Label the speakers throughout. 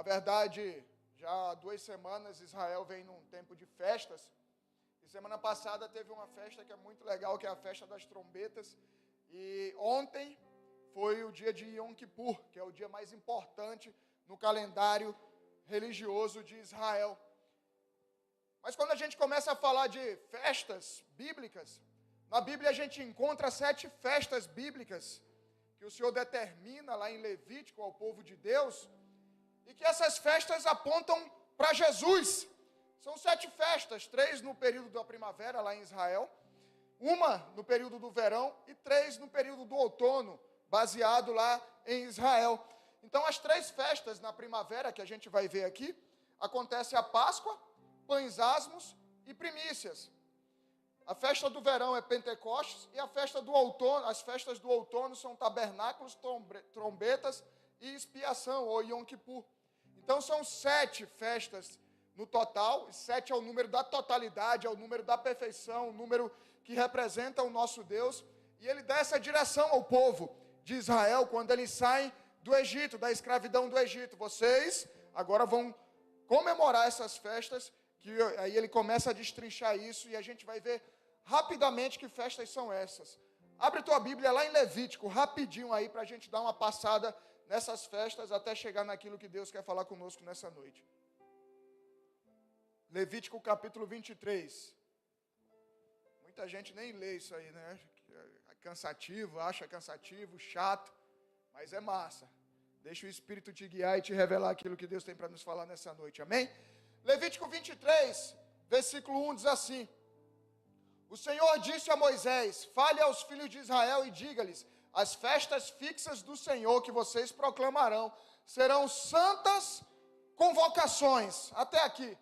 Speaker 1: Na verdade, já há 2 semanas Israel vem num tempo de festas. E semana passada teve uma festa que é muito legal, que é a festa das trombetas. E ontem foi o dia de Yom Kippur, que é o dia mais importante no calendário religioso de Israel. Mas quando a gente começa a falar de festas bíblicas, na Bíblia a gente encontra 7 festas bíblicas que o Senhor determina lá em Levítico ao povo de Deus, e que essas festas apontam para Jesus. São 7 festas, 3 no período da primavera lá em Israel, uma no período do verão e 3 no período do outono, baseado lá em Israel. Então as 3 festas na primavera que a gente vai ver aqui, acontece a Páscoa, pães asmos e primícias. A festa do verão é Pentecostes e a festa do outono, as festas do outono são tabernáculos, trombetas e expiação, ou Yom Kippur. Então são 7 festas no total, e 7 é o número da totalidade, é o número da perfeição, o número que representa o nosso Deus, e ele dá essa direção ao povo de Israel quando eles saem do Egito, da escravidão do Egito. Vocês agora vão comemorar essas festas, que aí ele começa a destrinchar isso, e a gente vai ver rapidamente que festas são essas. Abre tua Bíblia lá em Levítico, rapidinho aí, para a gente dar uma passada nessas festas, até chegar naquilo que Deus quer falar conosco nessa noite. Levítico capítulo 23. Muita gente nem lê isso aí, né? É cansativo, acha cansativo, chato, mas é massa. Deixa o Espírito te guiar e te revelar aquilo que Deus tem para nos falar nessa noite, amém? Levítico 23, versículo 1 diz assim: O Senhor disse a Moisés: fale aos filhos de Israel e diga-lhes: as festas fixas do Senhor que vocês proclamarão serão santas convocações. Até aqui.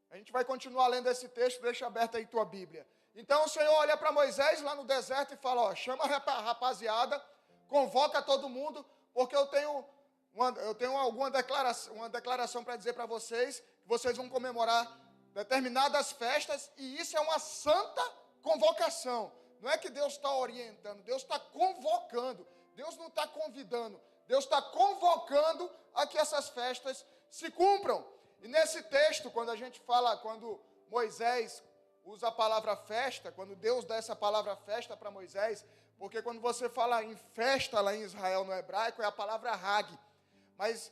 Speaker 1: A gente vai continuar lendo esse texto, deixa aberta aí tua Bíblia. Então o Senhor olha para Moisés lá no deserto e fala: ó, chama a rapaziada, convoca todo mundo, porque eu tenho uma declaração para dizer para vocês, que vocês vão comemorar determinadas festas, e isso é uma santa convocação. Não é que Deus está orientando, Deus está convocando, Deus não está convidando, Deus está convocando a que essas festas se cumpram. E nesse texto, quando Moisés usa a palavra festa, quando Deus dá essa palavra festa para Moisés, porque quando você fala em festa lá em Israel no hebraico, é a palavra Hag, mas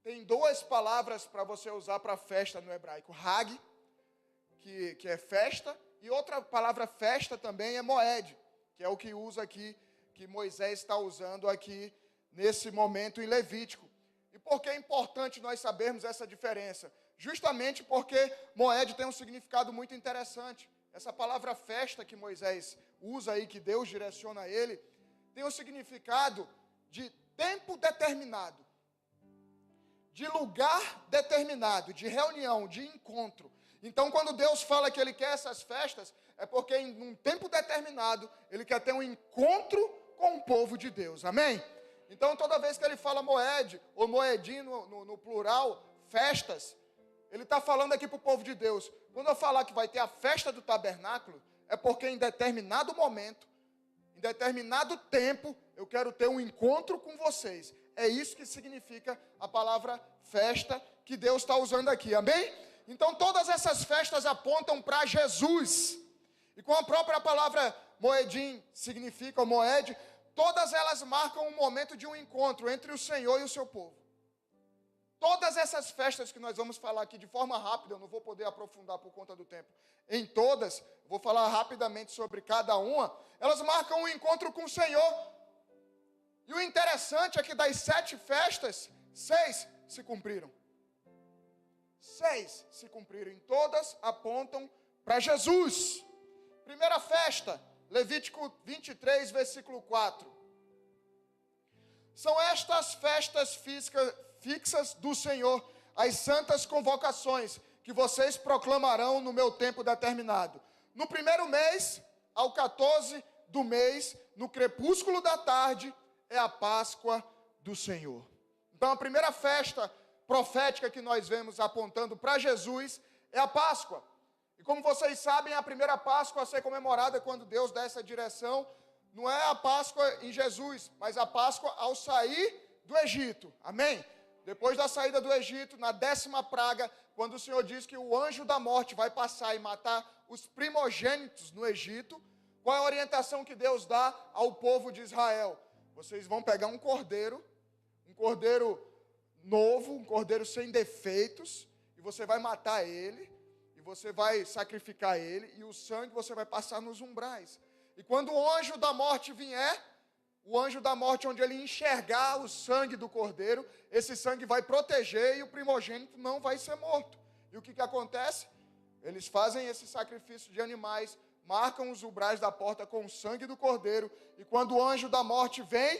Speaker 1: tem 2 palavras para você usar para festa no hebraico: Hag, que é festa, e outra palavra festa também é Moed, que é o que usa aqui, que Moisés está usando aqui nesse momento em Levítico. E por que é importante nós sabermos essa diferença? Justamente porque Moed tem um significado muito interessante. Essa palavra festa que Moisés usa aí, que Deus direciona a ele, tem um significado de tempo determinado, de lugar determinado, de reunião, de encontro. Então, quando Deus fala que Ele quer essas festas, é porque em um tempo determinado, Ele quer ter um encontro com o povo de Deus, amém? Então, toda vez que Ele fala moed, ou moedim no plural, festas, Ele está falando aqui para o povo de Deus. Quando eu falar que vai ter a festa do tabernáculo, é porque em determinado momento, em determinado tempo, eu quero ter um encontro com vocês. É isso que significa a palavra festa que Deus está usando aqui, amém? Então todas essas festas apontam para Jesus. E com a própria palavra moedim significa, ou moed, todas elas marcam um momento de um encontro entre o Senhor e o seu povo. Todas essas festas que nós vamos falar aqui de forma rápida, eu não vou poder aprofundar por conta do tempo. Em todas, vou falar rapidamente sobre cada uma, elas marcam um encontro com o Senhor. E o interessante é que das 7 festas, 6 se cumpriram. 6 se cumpriram, e todas apontam para Jesus. Primeira festa, Levítico 23, versículo 4. São estas festas fixas do Senhor, as santas convocações, que vocês proclamarão no meu tempo determinado. No primeiro mês, ao 14 do mês, no crepúsculo da tarde, é a Páscoa do Senhor. Então a primeira festa profética que nós vemos apontando para Jesus é a Páscoa. E como vocês sabem, a primeira Páscoa a ser comemorada quando Deus dá essa direção, não é a Páscoa em Jesus, mas a Páscoa ao sair do Egito. Amém? depois da saída do Egito, na 10ª praga, quando o Senhor diz que o anjo da morte vai passar e matar os primogênitos no Egito, qual é a orientação que Deus dá ao povo de Israel? Vocês vão pegar um cordeiro novo, um cordeiro sem defeitos, e você vai matar ele, e você vai sacrificar ele, e o sangue você vai passar nos umbrais. E quando o anjo da morte vier, o anjo da morte, onde ele enxergar o sangue do cordeiro, esse sangue vai proteger e o primogênito não vai ser morto. E o que acontece? Eles fazem esse sacrifício de animais, marcam os umbrais da porta com o sangue do cordeiro, e quando o anjo da morte vem,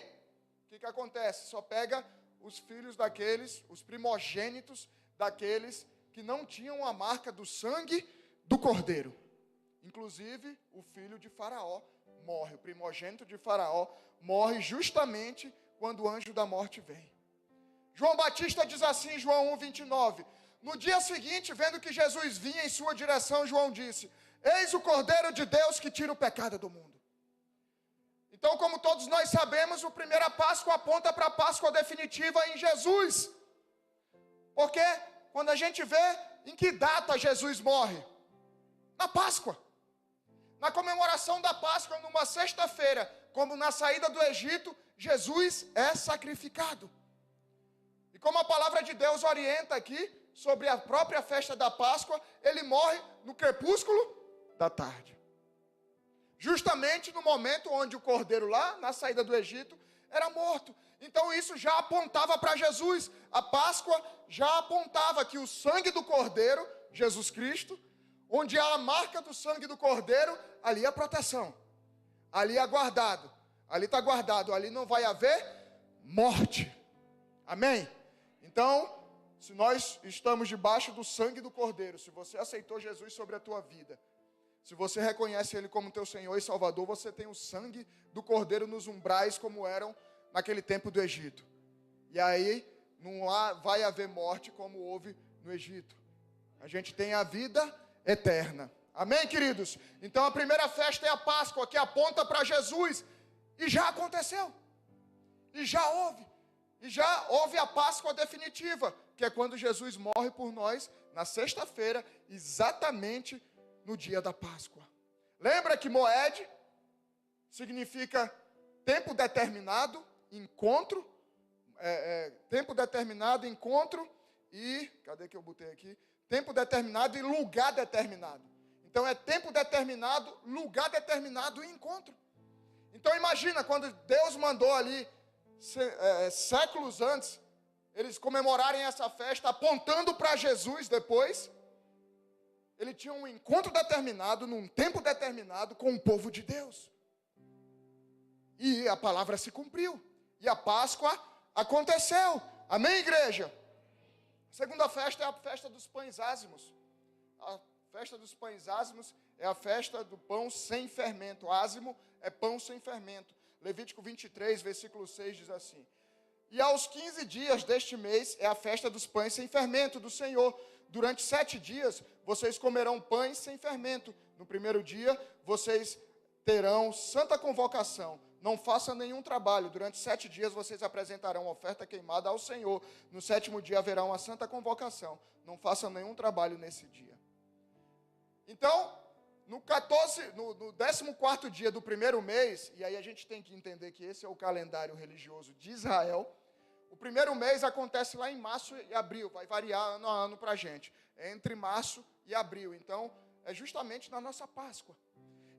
Speaker 1: o que acontece? Só pega os filhos daqueles, os primogênitos daqueles que não tinham a marca do sangue do cordeiro. Inclusive, o filho de Faraó morre, o primogênito de Faraó morre justamente quando o anjo da morte vem. João Batista diz assim em João 1:29, no dia seguinte, vendo que Jesus vinha em sua direção, João disse, eis o Cordeiro de Deus que tira o pecado do mundo. Então, como todos nós sabemos, a primeira Páscoa aponta para a Páscoa definitiva em Jesus. Porque quando a gente vê em que data Jesus morre? Na Páscoa. Na comemoração da Páscoa, numa sexta-feira, como na saída do Egito, Jesus é sacrificado. E como a palavra de Deus orienta aqui, sobre a própria festa da Páscoa, ele morre no crepúsculo da tarde. Justamente no momento onde o cordeiro lá, na saída do Egito, era morto. Então isso já apontava para Jesus. A Páscoa já apontava que o sangue do cordeiro, Jesus Cristo, onde há a marca do sangue do cordeiro, ali é a proteção. Ali é guardado. Ali está guardado. Ali não vai haver morte. Amém? Então, se nós estamos debaixo do sangue do cordeiro, se você aceitou Jesus sobre a tua vida, se você reconhece Ele como teu Senhor e Salvador, você tem o sangue do cordeiro nos umbrais como eram naquele tempo do Egito. E aí não vai haver morte como houve no Egito. A gente tem a vida eterna. Amém, queridos? Então a primeira festa é a Páscoa, que aponta para Jesus. E já aconteceu. E já houve. E já houve a Páscoa definitiva, que é quando Jesus morre por nós, na sexta-feira, exatamente no dia da Páscoa. Lembra que Moed significa tempo determinado, encontro, tempo determinado, encontro e, cadê que eu botei aqui? Tempo determinado e lugar determinado. Então é tempo determinado, lugar determinado e encontro. Então imagina, quando Deus mandou ali, séculos antes, eles comemorarem essa festa, apontando para Jesus depois, ele tinha um encontro determinado, num tempo determinado, com o povo de Deus. E a palavra se cumpriu. E a Páscoa aconteceu. Amém, igreja? A segunda festa é a festa dos pães ázimos. A festa dos pães ázimos é a festa do pão sem fermento. Ázimo é pão sem fermento. Levítico 23, versículo 6 diz assim: e aos 15 dias deste mês é a festa dos pães sem fermento do Senhor. Durante 7 dias vocês comerão pães sem fermento. No primeiro dia vocês terão santa convocação. Não façam nenhum trabalho. Durante 7 dias vocês apresentarão oferta queimada ao Senhor. No 7º dia haverá uma santa convocação. Não façam nenhum trabalho nesse dia. Então, no 14º dia do primeiro mês, e aí a gente tem que entender que esse é o calendário religioso de Israel. O primeiro mês acontece lá em março e abril, vai variar ano a ano para a gente, entre março e abril. Então, é justamente na nossa Páscoa.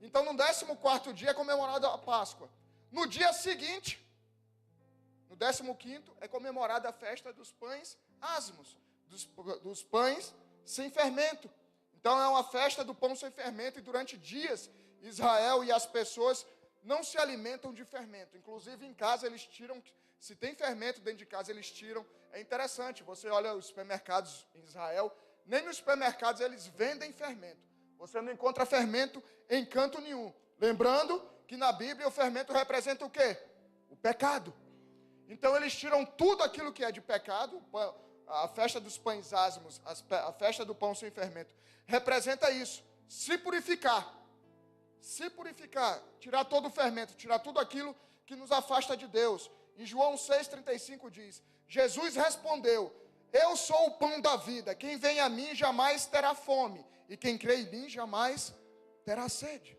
Speaker 1: Então, no 14º dia é comemorada a Páscoa. No dia seguinte, no 15º, é comemorada a festa dos pães ázimos, dos pães sem fermento. Então, é uma festa do pão sem fermento, e durante dias, Israel e as pessoas não se alimentam de fermento. Inclusive, em casa, eles tiram, se tem fermento dentro de casa, eles tiram. É interessante, você olha os supermercados em Israel, nem nos supermercados eles vendem fermento. Você não encontra fermento em canto nenhum. Lembrando que na Bíblia o fermento representa o quê? O pecado. Então, eles tiram tudo aquilo que é de pecado. A festa dos pães ázimos, a festa do pão sem fermento, representa isso, se purificar, tirar todo o fermento, tirar tudo aquilo que nos afasta de Deus. Em João 6,35 diz: Jesus respondeu: eu sou o pão da vida, quem vem a mim jamais terá fome, e quem crê em mim jamais terá sede.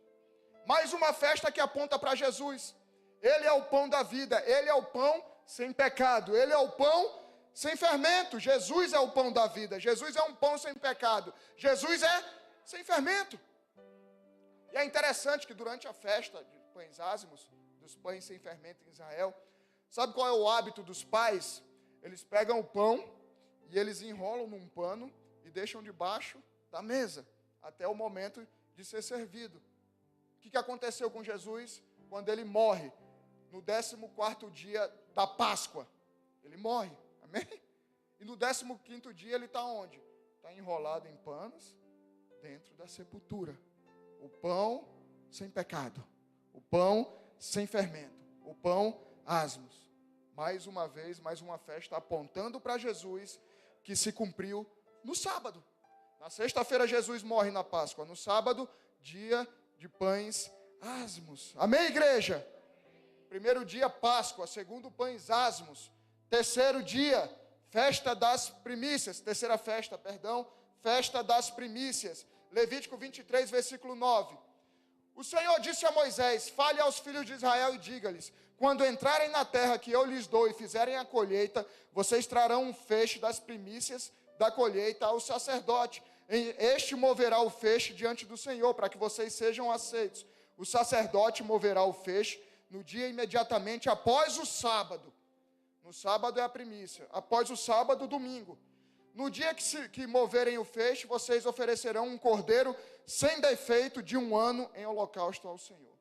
Speaker 1: Mais uma festa que aponta para Jesus. Ele é o pão da vida, ele é o pão sem pecado, ele é o pão sem fermento. Jesus é o pão da vida, Jesus é um pão sem pecado, Jesus é sem fermento. E é interessante que durante a festa de pães ázimos, dos pães sem fermento em Israel, sabe qual é o hábito dos pais? Eles pegam o pão e eles enrolam num pano e deixam debaixo da mesa, até o momento de ser servido. O que aconteceu com Jesus quando ele morre? No 14º dia da Páscoa, ele morre, amém? E no 15º dia ele está onde? Está enrolado em panos, dentro da sepultura. O pão sem pecado, o pão sem fermento, o pão ázimos. Mais uma vez, mais uma festa apontando para Jesus, que se cumpriu no sábado. Na sexta-feira Jesus morre na Páscoa, no sábado, dia de pães ázimos. Amém, igreja? Primeiro dia, Páscoa. Segundo, pães ázimos. Terceiro dia, festa das primícias. Terceira festa, festa das primícias. Levítico 23, versículo 9. O Senhor disse a Moisés: fale aos filhos de Israel e diga-lhes: quando entrarem na terra que eu lhes dou e fizerem a colheita, vocês trarão um feixe das primícias da colheita ao sacerdote. Este moverá o feixe diante do Senhor, para que vocês sejam aceitos. O sacerdote moverá o feixe no dia imediatamente após o sábado. No sábado é a primícia. Após o sábado, domingo. No dia que moverem o feixe, vocês oferecerão um cordeiro sem defeito de 1 ano em holocausto ao Senhor.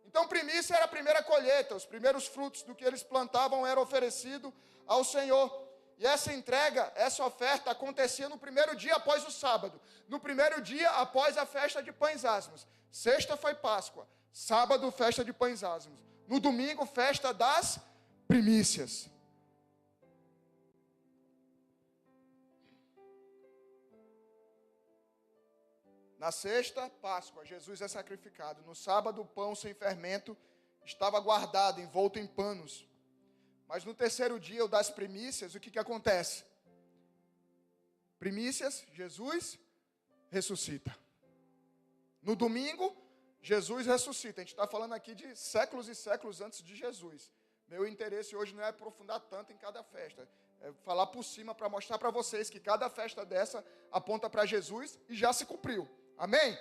Speaker 1: Então, primícia era a primeira colheita. Os primeiros frutos do que eles plantavam eram oferecidos ao Senhor. E essa entrega, essa oferta acontecia no primeiro dia após o sábado. No primeiro dia após a festa de pães ázimos. Sexta foi Páscoa. Sábado, festa de pães ázimos. No domingo, festa das primícias. Na sexta, Páscoa, Jesus é sacrificado. No sábado, o pão sem fermento estava guardado, envolto em panos. Mas no terceiro dia, o das primícias, o que acontece? Primícias, Jesus ressuscita. No domingo, Jesus ressuscita. A gente está falando aqui de séculos e séculos antes de Jesus. Meu interesse hoje não é aprofundar tanto em cada festa. É falar por cima para mostrar para vocês que cada festa dessa aponta para Jesus e já se cumpriu. Amém?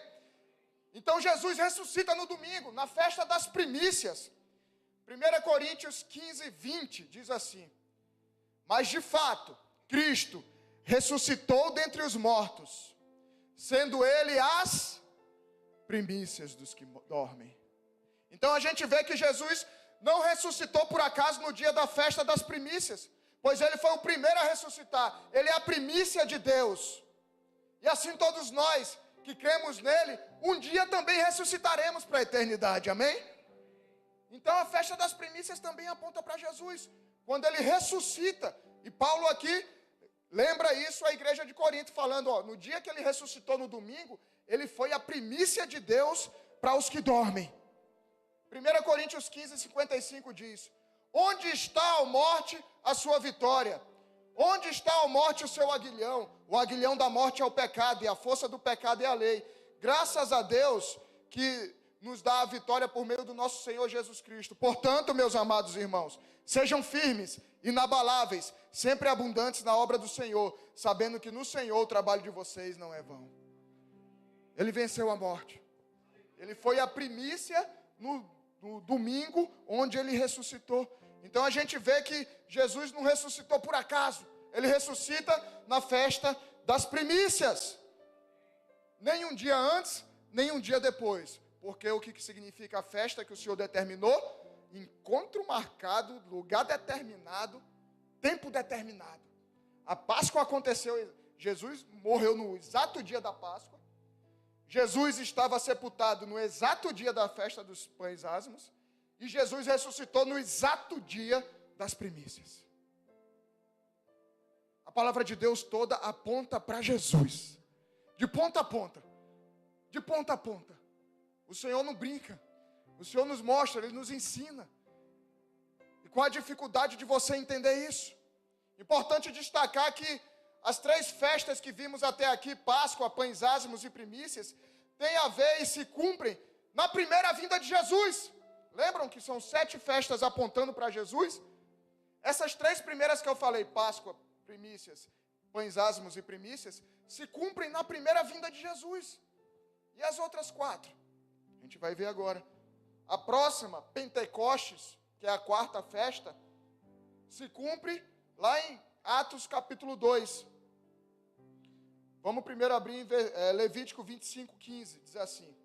Speaker 1: Então Jesus ressuscita no domingo, na festa das primícias. 1 Coríntios 15, 20 diz assim: mas de fato, Cristo ressuscitou dentre os mortos, sendo ele as primícias dos que dormem. Então a gente vê que Jesus não ressuscitou por acaso no dia da festa das primícias, pois ele foi o primeiro a ressuscitar. Ele é a primícia de Deus. E assim todos nós que cremos nele, um dia também ressuscitaremos para a eternidade, amém? Então a festa das primícias também aponta para Jesus, quando ele ressuscita. E Paulo aqui lembra isso à igreja de Corinto, falando, no dia que ele ressuscitou no domingo, ele foi a primícia de Deus para os que dormem. 1 Coríntios 15, 55 diz: onde está, ó morte, a sua vitória? Onde está, ó morte, o seu aguilhão? O aguilhão da morte é o pecado, e a força do pecado é a lei. Graças a Deus que nos dá a vitória por meio do nosso Senhor Jesus Cristo. Portanto, meus amados irmãos, sejam firmes, inabaláveis, sempre abundantes na obra do Senhor, sabendo que no Senhor o trabalho de vocês não é vão. Ele venceu a morte. Ele foi a primícia no domingo, onde ele ressuscitou. Então a gente vê que Jesus não ressuscitou por acaso. Ele ressuscita na festa das primícias. Nem um dia antes, nem um dia depois. Porque o que significa a festa que o Senhor determinou? Encontro marcado, lugar determinado, tempo determinado. A Páscoa aconteceu, Jesus morreu no exato dia da Páscoa. Jesus estava sepultado no exato dia da festa dos pães ázimos. E Jesus ressuscitou no exato dia das primícias. A palavra de Deus toda aponta para Jesus. De ponta a ponta. De ponta a ponta. O Senhor não brinca. O Senhor nos mostra, Ele nos ensina. E qual a dificuldade de você entender isso? Importante destacar que as 3 festas que vimos até aqui, Páscoa, Pães Ázimos e Primícias, têm a ver e se cumprem na primeira vinda de Jesus. Lembram que são 7 festas apontando para Jesus? Essas 3 primeiras que eu falei, Páscoa, Primícias, Pães Ázimos e Primícias, se cumprem na primeira vinda de Jesus. E as outras 4? A gente vai ver agora. A próxima, Pentecostes, que é a 4ª festa, se cumpre lá em Atos capítulo 2. Vamos primeiro abrir em Levítico 25:15, diz assim: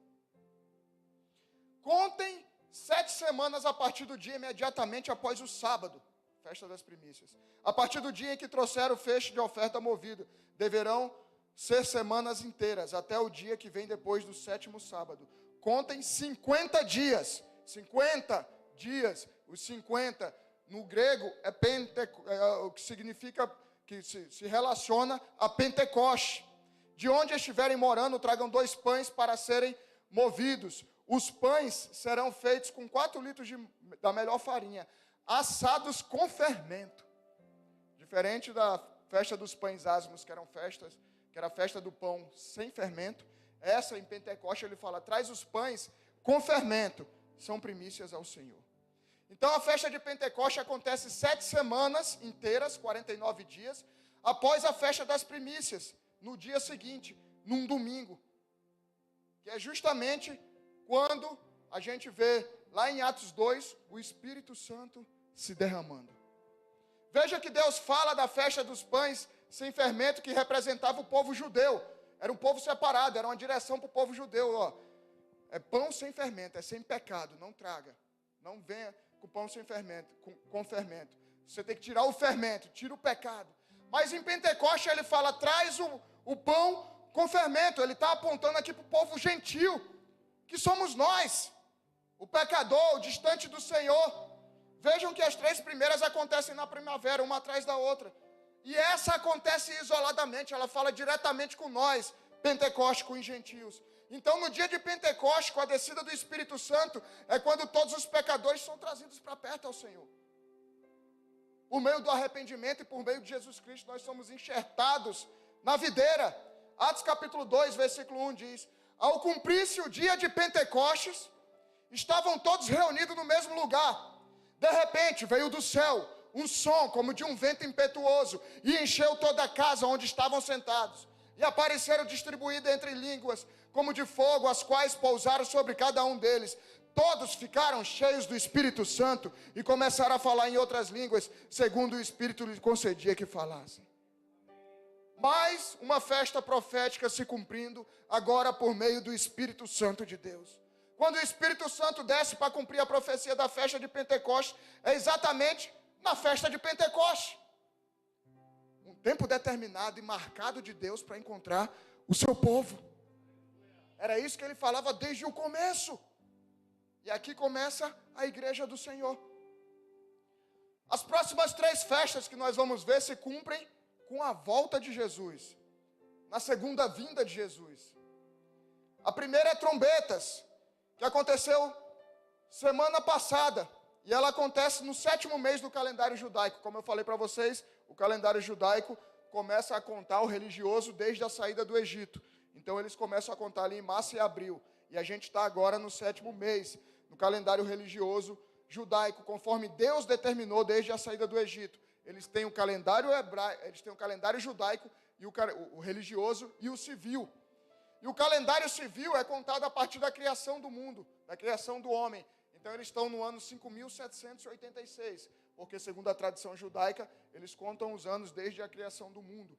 Speaker 1: contem 7 semanas a partir do dia imediatamente após o sábado, festa das primícias. A partir do dia em que trouxeram o feixe de oferta movida, deverão ser semanas inteiras, até o dia que vem depois do 7º sábado. Contem 50 dias. 50 dias. Os 50, no grego, o que significa, que se relaciona a Pentecoste. De onde estiverem morando, tragam 2 pães para serem movidos. Os pães serão feitos com 4 litros da melhor farinha, assados com fermento. Diferente da festa dos pães ázimos, que era a festa do pão sem fermento. Essa, em Pentecoste, ele fala, traz os pães com fermento, são primícias ao Senhor. Então, a festa de Pentecoste acontece 7 semanas inteiras, 49 dias, após a festa das primícias, no dia seguinte, num domingo, que é justamente quando a gente vê, lá em Atos 2, o Espírito Santo se derramando. Veja que Deus fala da festa dos pães sem fermento, que representava o povo judeu. Era um povo separado, era uma direção para o povo judeu. Ó. É pão sem fermento, é sem pecado, não traga. Não venha com pão sem fermento, com fermento. Você tem que tirar o fermento, tira o pecado. Mas em Pentecoste ele fala, traz o pão com fermento. Ele está apontando aqui para o povo gentil, que somos nós, o pecador, o distante do Senhor. Vejam que as 3 primeiras acontecem na primavera, uma atrás da outra. E essa acontece isoladamente, ela fala diretamente com nós, Pentecoste, com os gentios. Então, no dia de Pentecoste, com a descida do Espírito Santo, é quando todos os pecadores são trazidos para perto ao Senhor. Por meio do arrependimento e por meio de Jesus Cristo, nós somos enxertados na videira. Atos capítulo 2, versículo 1 diz, ao cumprir-se o dia de Pentecostes, estavam todos reunidos no mesmo lugar. De repente, veio do céu um som como de um vento impetuoso e encheu toda a casa onde estavam sentados. E apareceram distribuídas entre línguas como de fogo, as quais pousaram sobre cada um deles. Todos ficaram cheios do Espírito Santo e começaram a falar em outras línguas, segundo o Espírito lhes concedia que falassem. Mais uma festa profética se cumprindo, agora por meio do Espírito Santo de Deus. Quando o Espírito Santo desce para cumprir a profecia da festa de Pentecostes, é exatamente na festa de Pentecostes. Um tempo determinado e marcado de Deus para encontrar o seu povo. Era isso que ele falava desde o começo. E aqui começa a igreja do Senhor. As próximas 3 festas que nós vamos ver se cumprem com a volta de Jesus, na segunda vinda de Jesus. A primeira é trombetas, que aconteceu semana passada, e ela acontece no 7º mês do calendário judaico. Como eu falei para vocês, o calendário judaico começa a contar o religioso desde a saída do Egito. Então eles começam a contar ali em março e abril, e a gente está agora no 7º mês, no calendário religioso judaico, conforme Deus determinou desde a saída do Egito. Eles têm o calendário hebraico, eles têm o calendário judaico, e o religioso e o civil. E o calendário civil é contado a partir da criação do mundo, da criação do homem. Então eles estão no ano 5.786, porque segundo a tradição judaica, eles contam os anos desde a criação do mundo.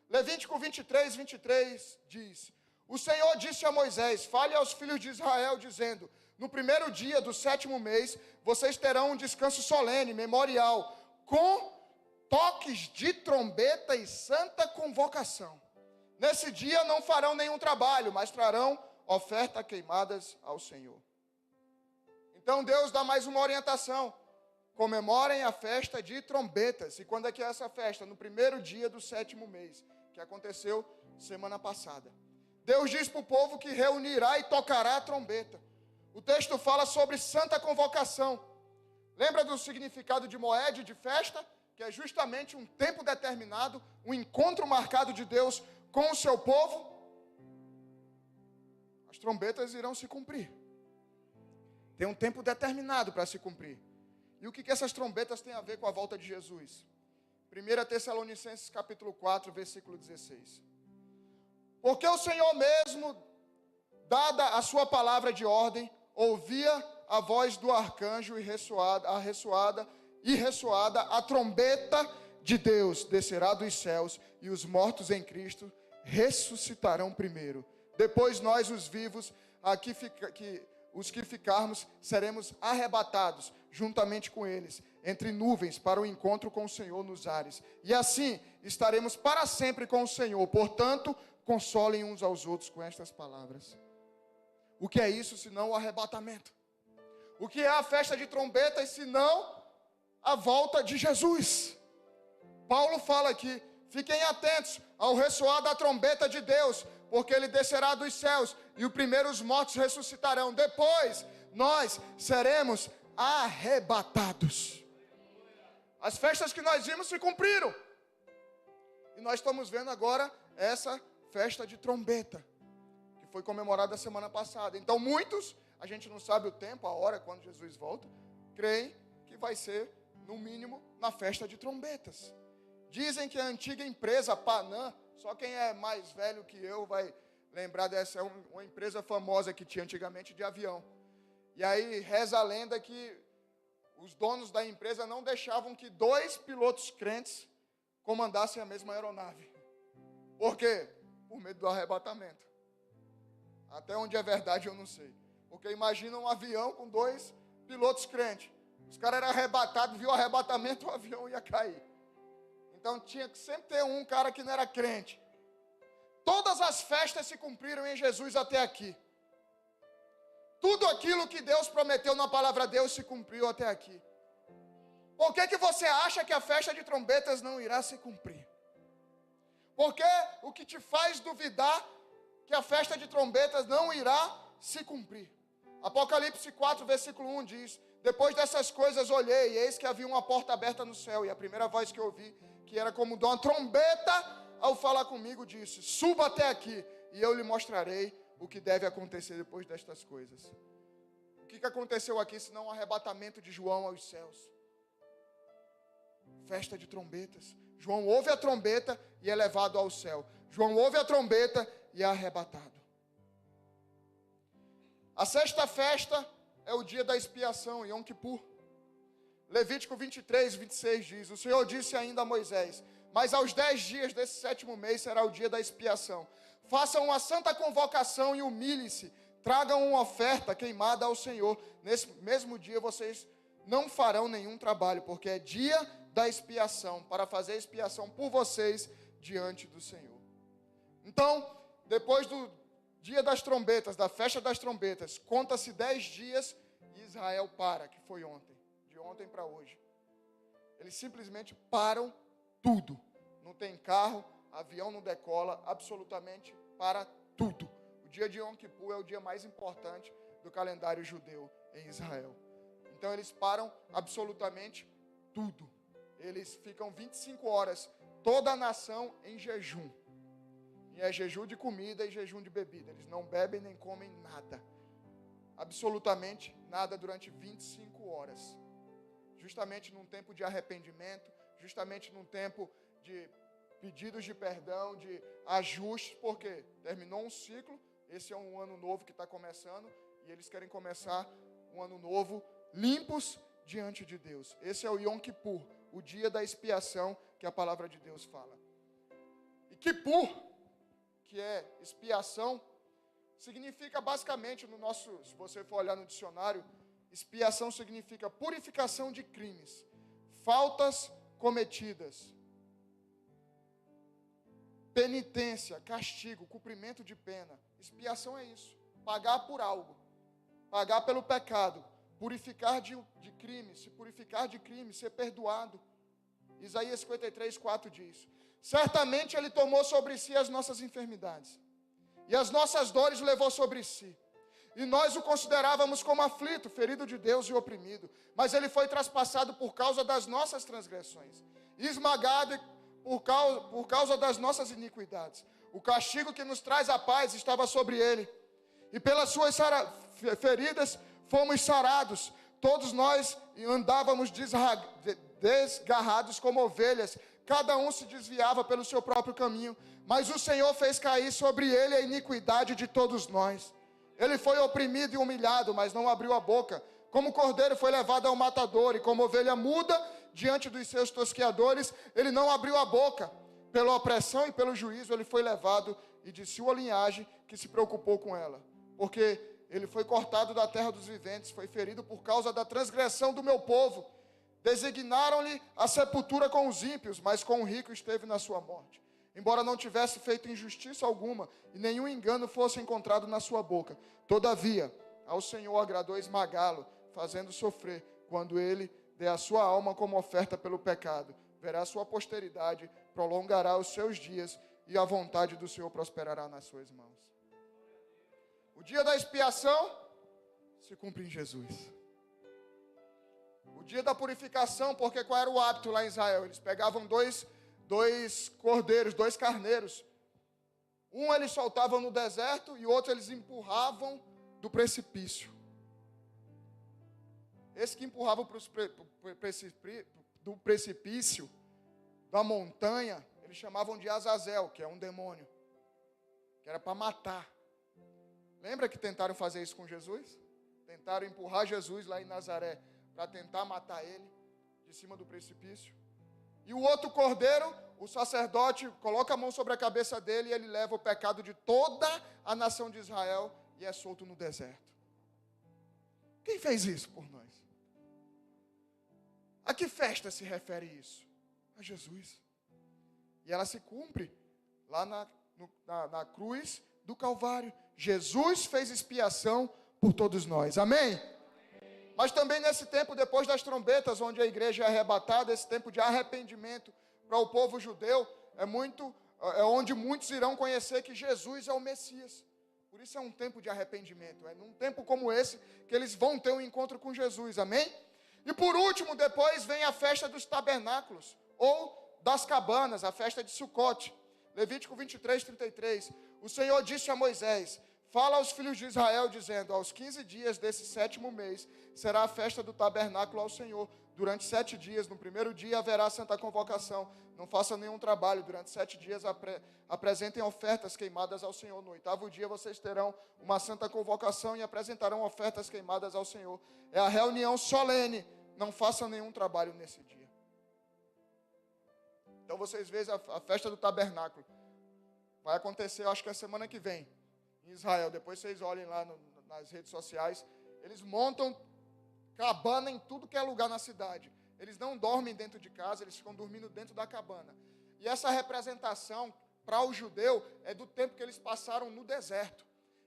Speaker 1: Levítico 23 diz, o Senhor disse a Moisés, fale aos filhos de Israel, dizendo, no primeiro dia do 7º mês, vocês terão um descanso solene, memorial, com toques de trombeta e santa convocação. Nesse dia não farão nenhum trabalho, mas trarão oferta queimadas ao Senhor. Então Deus dá mais uma orientação. Comemorem a festa de trombetas. E quando é que é essa festa? No primeiro dia do 7º mês, que aconteceu semana passada. Deus diz para o povo que reunirá e tocará a trombeta. O texto fala sobre santa convocação. Lembra do significado de moed, de festa? que é justamente um tempo determinado, um encontro marcado de Deus com o seu povo, as trombetas irão se cumprir. Tem um tempo determinado para se cumprir. E o que essas trombetas têm a ver com a volta de Jesus? 1 Tessalonicenses capítulo 4, versículo 16. Porque o Senhor mesmo, dada a sua palavra de ordem, ouvia a voz do arcanjo e ressoada a trombeta de Deus descerá dos céus, e os mortos em Cristo ressuscitarão primeiro. Depois nós, os vivos, os que ficarmos, seremos arrebatados juntamente com eles, entre nuvens, para o encontro com o Senhor nos ares. E assim estaremos para sempre com o Senhor. Portanto, consolem uns aos outros com estas palavras. O que é isso senão o arrebatamento? O que é a festa de trombetas senão a volta de Jesus? Paulo fala aqui: fiquem atentos ao ressoar da trombeta de Deus, porque ele descerá dos céus e os primeiros mortos ressuscitarão. Depois nós seremos arrebatados. As festas que nós vimos se cumpriram. E nós estamos vendo agora essa festa de trombeta, que foi comemorada semana passada. Então muitos, a gente não sabe o tempo, a hora, quando Jesus volta, creem que vai ser, no mínimo, na festa de trombetas. Dizem que a antiga empresa Panam, só quem é mais velho que eu vai lembrar dessa, é uma empresa famosa que tinha antigamente de avião. E aí reza a lenda que os donos da empresa não deixavam que 2 pilotos crentes comandassem a mesma aeronave. Por quê? Por medo do arrebatamento. Até onde é verdade eu não sei. Porque imagina um avião com 2 pilotos crentes. Os caras eram arrebatados, viu o arrebatamento, o avião ia cair. Então tinha que sempre ter um cara que não era crente. Todas as festas se cumpriram em Jesus até aqui. Tudo aquilo que Deus prometeu na palavra de Deus se cumpriu até aqui. Por que você acha que a festa de trombetas não irá se cumprir? Porque o que te faz duvidar que a festa de trombetas não irá se cumprir? Apocalipse 4, versículo 1 diz: depois dessas coisas olhei, e eis que havia uma porta aberta no céu, e a primeira voz que eu ouvi, que era como de uma trombeta, ao falar comigo, disse: suba até aqui, e eu lhe mostrarei o que deve acontecer depois destas coisas. O que aconteceu aqui, senão o arrebatamento de João aos céus? Festa de trombetas. João ouve a trombeta e é levado ao céu. João ouve a trombeta e é arrebatado. A sexta festa é o dia da expiação, Yom Kippur. Levítico 23, 26 diz: o Senhor disse ainda a Moisés: mas aos 10 dias desse 7º mês será o dia da expiação. Façam uma santa convocação e humilhem-se. Tragam uma oferta queimada ao Senhor. Nesse mesmo dia vocês não farão nenhum trabalho, porque é dia da expiação, para fazer expiação por vocês diante do Senhor. Então, depois do dia das trombetas, da festa das trombetas, conta-se 10 dias e Israel para, que foi ontem, de ontem para hoje. Eles simplesmente param tudo. Não tem carro, avião não decola, absolutamente para tudo. O dia de Yom Kippur é o dia mais importante do calendário judeu em Israel. Então eles param absolutamente tudo. Eles ficam 25 horas, toda a nação em jejum. E é jejum de comida e jejum de bebida. Eles não bebem nem comem nada. Absolutamente nada durante 25 horas. Justamente num tempo de arrependimento, justamente num tempo de pedidos de perdão, de ajustes, porque terminou um ciclo, esse é um ano novo que está começando, e eles querem começar um ano novo limpos diante de Deus. Esse é o Yom Kippur, o dia da expiação que a palavra de Deus fala. E Kippur, que é expiação, significa basicamente, se você for olhar no dicionário, expiação significa purificação de crimes, faltas cometidas, penitência, castigo, cumprimento de pena. Expiação é isso, pagar por algo, pagar pelo pecado, purificar de crime, se purificar de crime, ser perdoado. Isaías 53, 4 diz: certamente Ele tomou sobre si as nossas enfermidades, e as nossas dores levou sobre si. E nós o considerávamos como aflito, ferido de Deus e oprimido. Mas ele foi traspassado por causa das nossas transgressões, e esmagado por causa das nossas iniquidades. O castigo que nos traz a paz estava sobre ele, e pelas suas feridas fomos sarados. Todos nós andávamos desgarrados como ovelhas, cada um se desviava pelo seu próprio caminho, mas o Senhor fez cair sobre ele a iniquidade de todos nós. Ele foi oprimido e humilhado, mas não abriu a boca. Como cordeiro foi levado ao matador, e como ovelha muda diante dos seus tosqueadores, ele não abriu a boca. Pela opressão e pelo juízo ele foi levado, e de sua linhagem que se preocupou com ela. Porque ele foi cortado da terra dos viventes, foi ferido por causa da transgressão do meu povo. Designaram-lhe a sepultura com os ímpios, mas com o rico esteve na sua morte. Embora não tivesse feito injustiça alguma, e nenhum engano fosse encontrado na sua boca. Todavia, ao Senhor agradou esmagá-lo, fazendo sofrer, quando ele der a sua alma como oferta pelo pecado. Verá a sua posteridade, prolongará os seus dias, e a vontade do Senhor prosperará nas suas mãos. O dia da expiação se cumpre em Jesus. O dia da purificação, porque qual era o hábito lá em Israel? Eles pegavam dois cordeiros, 2 carneiros. Um eles soltavam no deserto e o outro eles empurravam do precipício. Esse que empurravam do precipício, da montanha, eles chamavam de Azazel, que é um demônio, que era para matar. Lembra que tentaram fazer isso com Jesus? Tentaram empurrar Jesus lá em Nazaré para tentar matar ele de cima do precipício. E o outro cordeiro, o sacerdote coloca a mão sobre a cabeça dele e ele leva o pecado de toda a nação de Israel e é solto no deserto. Quem fez isso por nós? A que festa se refere isso? A Jesus. E ela se cumpre lá na cruz do Calvário. Jesus fez expiação por todos nós. Amém? Mas também nesse tempo, depois das trombetas, onde a igreja é arrebatada, esse tempo de arrependimento para o povo judeu, é onde muitos irão conhecer que Jesus é o Messias. Por isso é um tempo de arrependimento. É num tempo como esse que eles vão ter um encontro com Jesus. Amém? E por último, depois vem a festa dos tabernáculos, ou das cabanas, a festa de Sucote. Levítico 23, 33. O Senhor disse a Moisés: fala aos filhos de Israel, dizendo: aos 15 dias desse 7º mês, será a festa do tabernáculo ao Senhor. Durante 7 dias, no primeiro dia haverá santa convocação. Não façam nenhum trabalho. Durante 7 dias apresentem ofertas queimadas ao Senhor. No 8º dia vocês terão uma santa convocação e apresentarão ofertas queimadas ao Senhor. É a reunião solene. Não façam nenhum trabalho nesse dia. Então vocês veem a festa do tabernáculo. Vai acontecer, acho que é semana que vem, em Israel. Depois vocês olhem lá nas redes sociais. Eles montam cabana em tudo que é lugar na cidade. Eles não dormem dentro de casa, eles ficam dormindo dentro da cabana. E essa representação, para o judeu, é do tempo que eles passaram no deserto.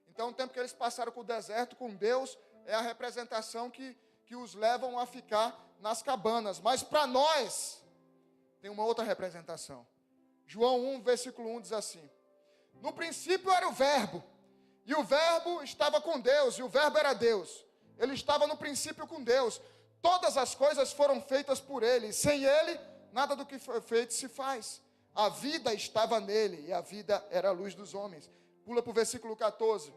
Speaker 1: Então, o tempo que eles passaram com o deserto, com Deus, é a representação que os levam a ficar nas cabanas. Mas para nós, tem uma outra representação. João 1, versículo 1 diz assim: no princípio era o Verbo, e o Verbo estava com Deus, e o Verbo era Deus. Ele estava no princípio com Deus. Todas as coisas foram feitas por Ele, e sem Ele, nada do que foi feito se faz. A vida estava nele, e a vida era a luz dos homens. Pula para o versículo 14.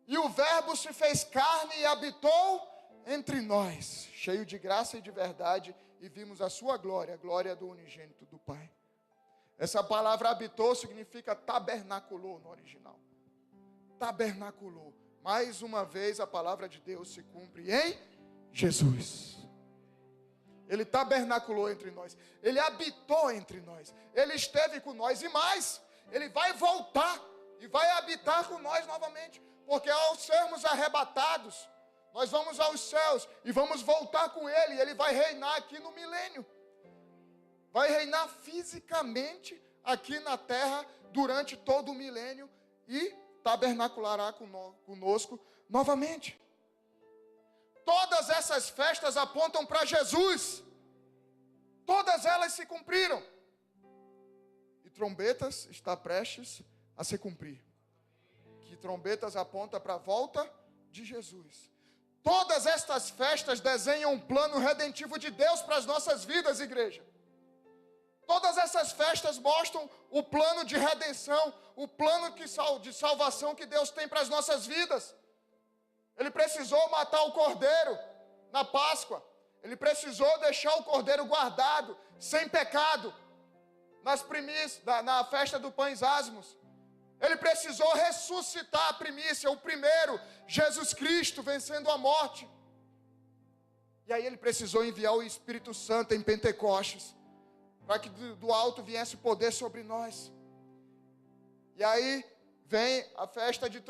Speaker 1: E o Verbo se fez carne e habitou entre nós, cheio de graça e de verdade, e vimos a sua glória, a glória do unigênito do Pai. Essa palavra habitou significa tabernaculou no original. Tabernaculou. Mais uma vez a palavra de Deus se cumpre em Jesus. Ele tabernaculou entre nós. Ele habitou entre nós. Ele esteve com nós. E mais, Ele vai voltar e vai habitar com nós novamente. Porque ao sermos arrebatados, nós vamos aos céus e vamos voltar com Ele. E Ele vai reinar aqui no milênio. Vai reinar fisicamente aqui na terra durante todo o milênio e tabernaculará conosco novamente. Todas essas festas apontam para Jesus. Todas elas se cumpriram. E trombetas está prestes a se cumprir. Que de trombetas aponta para a volta de Jesus. Todas estas festas desenham um plano redentivo de Deus para as nossas vidas, igreja. Todas essas festas mostram o plano de redenção, o plano de salvação que Deus tem para as nossas vidas. Ele precisou matar o cordeiro na Páscoa. Ele precisou deixar o cordeiro guardado, sem pecado, na festa do Pães Asmos. Ele precisou ressuscitar a primícia, o primeiro, Jesus Cristo, vencendo a morte. E aí ele precisou enviar o Espírito Santo em Pentecostes, para que do alto viesse poder sobre nós. E aí vem a festa de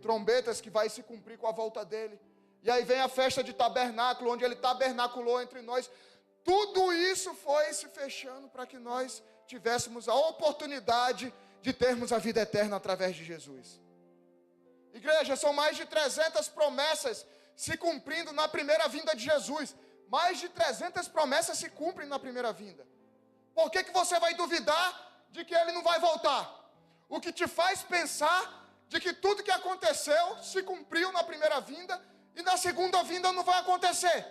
Speaker 1: trombetas, que vai se cumprir com a volta dele. E aí vem a festa de tabernáculo, onde ele tabernaculou entre nós. Tudo isso foi se fechando para que nós tivéssemos a oportunidade de termos a vida eterna através de Jesus. Igreja, são mais de 300 promessas se cumprindo na primeira vinda de Jesus. Mais de 300 promessas se cumprem na primeira vinda. Por que você vai duvidar de que ele não vai voltar? O que te faz pensar de que tudo que aconteceu se cumpriu na primeira vinda e na segunda vinda não vai acontecer?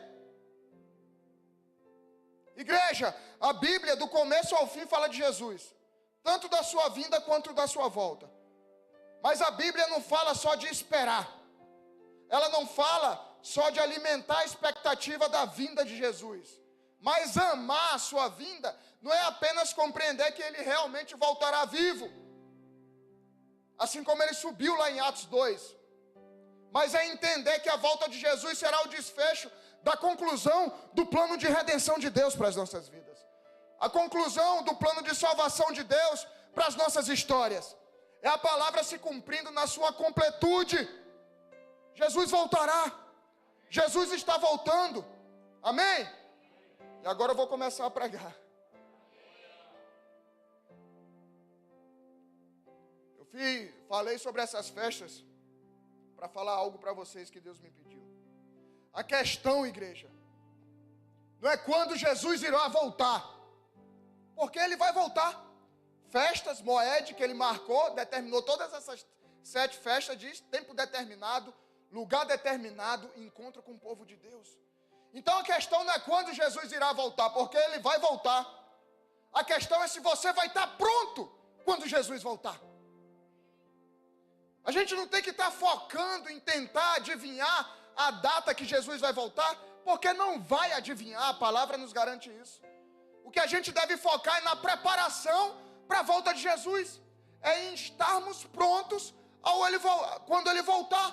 Speaker 1: Igreja, a Bíblia do começo ao fim fala de Jesus, tanto da sua vinda quanto da sua volta. Mas a Bíblia não fala só de esperar. Ela não fala só de alimentar a expectativa da vinda de Jesus. Mas amar a sua vinda não é apenas compreender que ele realmente voltará vivo, assim como ele subiu lá em Atos 2. Mas é entender que a volta de Jesus será o desfecho da conclusão do plano de redenção de Deus para as nossas vidas. A conclusão do plano de salvação de Deus para as nossas histórias. É a palavra se cumprindo na sua completude. Jesus voltará. Jesus está voltando. Amém? E agora eu vou começar a pregar. Falei sobre essas festas para falar algo para vocês que Deus me pediu. A questão, igreja, não é quando Jesus irá voltar, porque ele vai voltar. Festas, Moed, que ele marcou, determinou todas essas 7 festas, diz tempo determinado, lugar determinado, encontro com o povo de Deus. Então a questão não é quando Jesus irá voltar, porque ele vai voltar. A questão é se você vai estar pronto quando Jesus voltar. A gente não tem que estar focando em tentar adivinhar a data que Jesus vai voltar, porque não vai adivinhar, a palavra nos garante isso. O que a gente deve focar é na preparação para a volta de Jesus, é em estarmos prontos quando ele voltar.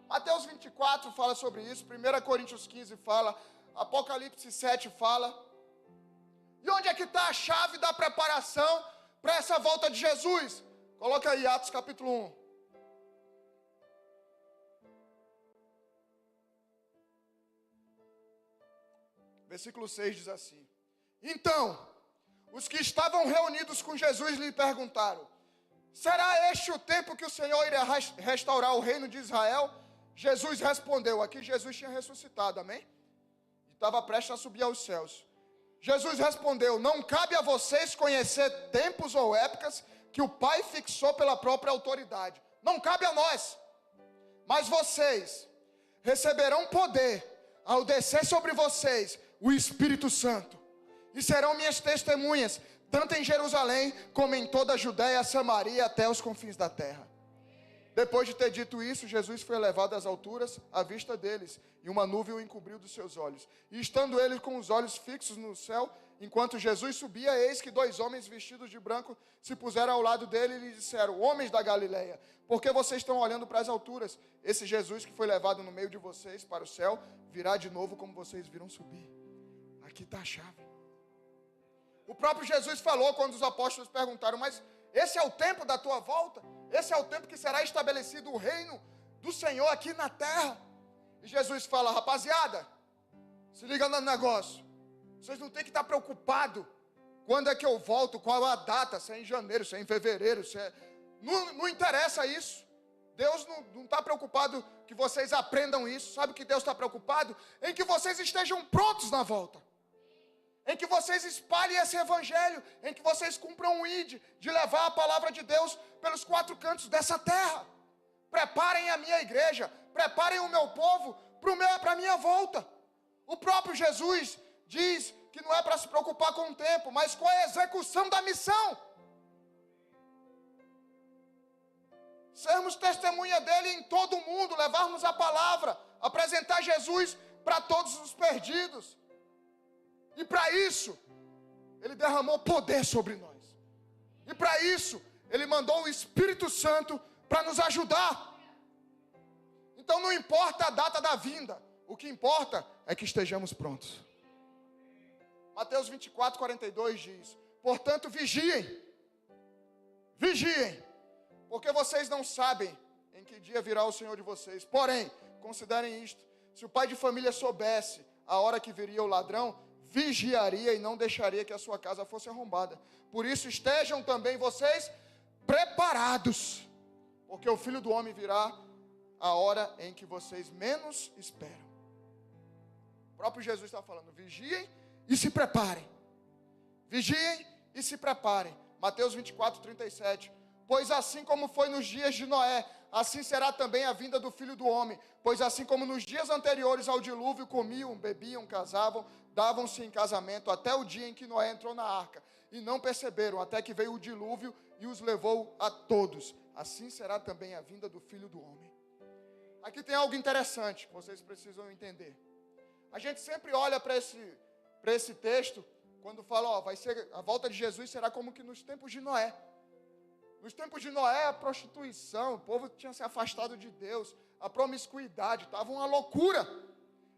Speaker 1: Mateus 24 fala sobre isso, 1 Coríntios 15 fala, Apocalipse 7 fala. E onde é que está a chave da preparação para essa volta de Jesus? Coloca aí Atos capítulo 1. Versículo 6 diz assim: Então, os que estavam reunidos com Jesus lhe perguntaram: será este o tempo que o Senhor irá restaurar o reino de Israel? Jesus respondeu, aqui Jesus tinha ressuscitado, amém? E estava prestes a subir aos céus. Jesus respondeu: não cabe a vocês conhecer tempos ou épocas que o Pai fixou pela própria autoridade. Não cabe a nós. Mas vocês receberão poder ao descer sobre vocês o Espírito Santo. E serão minhas testemunhas, tanto em Jerusalém, como em toda a Judéia, Samaria, até os confins da terra. Depois de ter dito isso, Jesus foi levado às alturas, à vista deles, e uma nuvem o encobriu dos seus olhos. E estando ele com os olhos fixos no céu, enquanto Jesus subia, eis que 2 homens vestidos de branco se puseram ao lado dele e lhe disseram: homens da Galileia, por que vocês estão olhando para as alturas? Esse Jesus que foi levado no meio de vocês para o céu, virá de novo como vocês viram subir. Aqui está a chave. O próprio Jesus falou quando os apóstolos perguntaram: mas esse é o tempo da tua volta? Esse é o tempo que será estabelecido o reino do Senhor aqui na terra? E Jesus fala: rapaziada, se liga no negócio. Vocês não têm que estar preocupados quando é que eu volto, qual é a data, se é em janeiro, se é em fevereiro, se é... Não interessa isso. Deus não está preocupado que vocês aprendam isso. Sabe o que Deus está preocupado? Em que vocês estejam prontos na volta. Em que vocês espalhem esse evangelho, em que vocês cumpram o ID de levar a palavra de Deus pelos 4 cantos dessa terra. preparem a minha igreja, preparem o meu povo para a minha volta. O próprio Jesus diz que não é para se preocupar com o tempo, mas com a execução da missão. Sermos testemunha dele em todo o mundo, levarmos a palavra, apresentar Jesus para todos os perdidos. E para isso, ele derramou poder sobre nós. E para isso, ele mandou o Espírito Santo para nos ajudar. Então não importa a data da vinda, o que importa é que estejamos prontos. Mateus 24, 42 diz: portanto, vigiem, porque vocês não sabem em que dia virá o Senhor de vocês. Porém, considerem isto: se o pai de família soubesse a hora que viria o ladrão, vigiaria e não deixaria que a sua casa fosse arrombada. Por isso estejam também vocês preparados, porque o Filho do Homem virá a hora em que vocês menos esperam. O próprio Jesus está falando: vigiem e se preparem. Vigiem e se preparem. Mateus 24, 37. Pois assim como foi nos dias de Noé, assim será também a vinda do Filho do Homem. Pois assim como nos dias anteriores ao dilúvio, comiam, bebiam, casavam, davam-se em casamento, até o dia em que Noé entrou na arca. E não perceberam, até que veio o dilúvio e os levou a todos. Assim será também a vinda do Filho do Homem. Aqui tem algo interessante que vocês precisam entender. A gente sempre olha para esse texto, quando fala, vai ser, a volta de Jesus será como que nos tempos de Noé. Nos tempos de Noé, a prostituição, o povo tinha se afastado de Deus, a promiscuidade, estava uma loucura.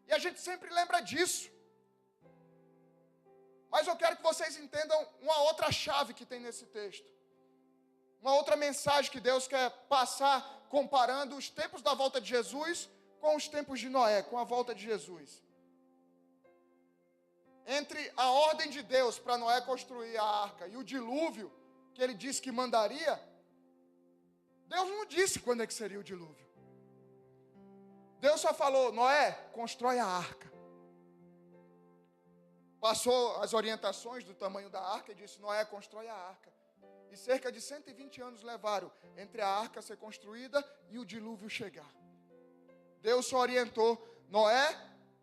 Speaker 1: E a gente sempre lembra disso. Mas eu quero que vocês entendam uma outra chave que tem nesse texto. Uma outra mensagem que Deus quer passar, comparando os tempos da volta de Jesus com os tempos de Noé, com a volta de Jesus. Entre a ordem de Deus para Noé construir a arca e o dilúvio que ele disse que mandaria, Deus não disse quando é que seria o dilúvio. Deus só falou: Noé, constrói a arca. Passou as orientações do tamanho da arca e disse: Noé, constrói a arca. E cerca de 120 anos levaram entre a arca ser construída e o dilúvio chegar. Deus só orientou: Noé,